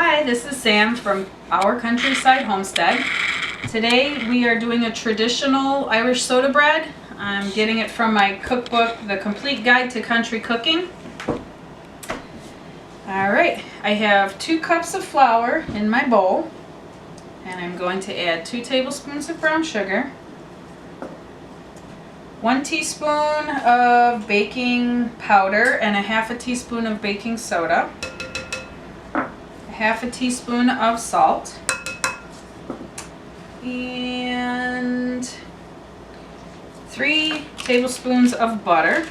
Hi, this is Sam from Our Countryside Homestead. Today we are doing a traditional Irish soda bread. I'm getting it from my cookbook, The Complete Guide to Country Cooking. Alright, I have 2 cups of flour in my bowl, and I'm going to add 2 tablespoons of brown sugar, 1 teaspoon of baking powder, and 1/2 teaspoon of baking soda, 1/2 teaspoon of salt, and 3 tablespoons of butter.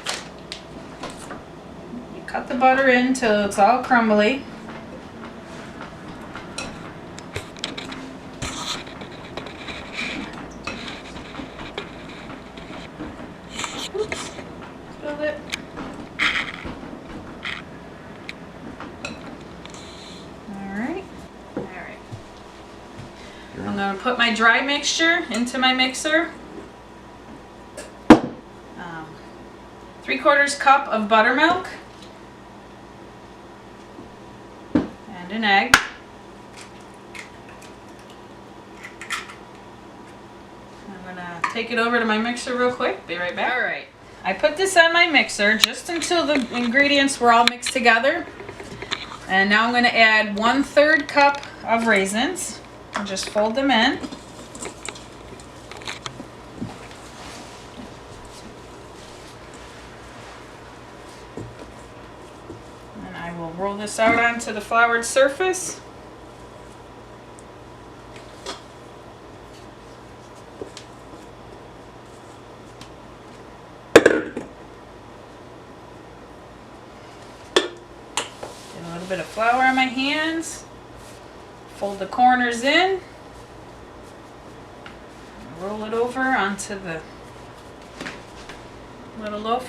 You cut the butter in until it's all crumbly. Oops, spilled it. Alright. I'm going to put my dry mixture into my mixer. 3/4 cup of buttermilk. And an egg. I'm going to take it over to my mixer real quick. Be right back. Alright. I put this on my mixer just until the ingredients were all mixed together. And now I'm going to add 1/3 cup of raisins. And just fold them in. And I will roll this out onto the floured surface. Get a little bit of flour on my hands. Fold the corners in, roll it over onto the little loaf.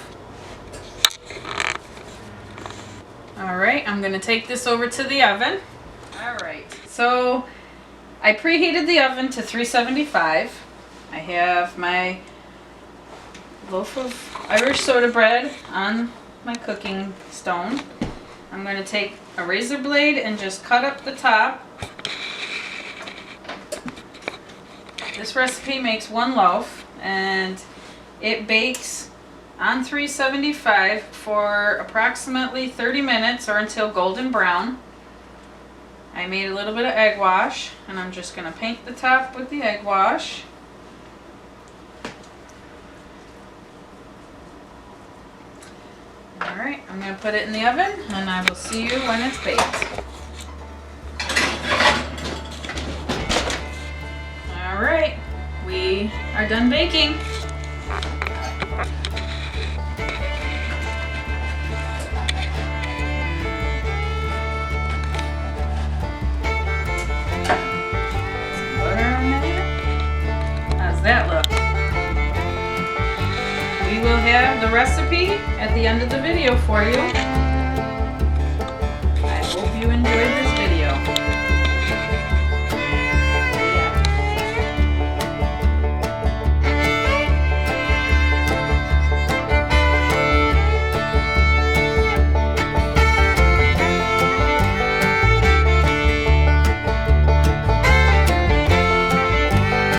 Alright, I'm going to take this over to the oven. Alright, so I preheated the oven to 375. I have my loaf of Irish soda bread on my cooking stone. I'm going to take a razor blade and just cut up the top. This recipe makes 1 loaf, and it bakes on 375 for approximately 30 minutes or until golden brown. I made a little bit of egg wash, and I'm just going to paint the top with the egg wash. Alright, I'm going to put it in the oven, and I will see you when it's baked. Alright, we are done baking. Butter on there. How's that look? We will have the recipe at the end of the video for you. I hope you enjoyed this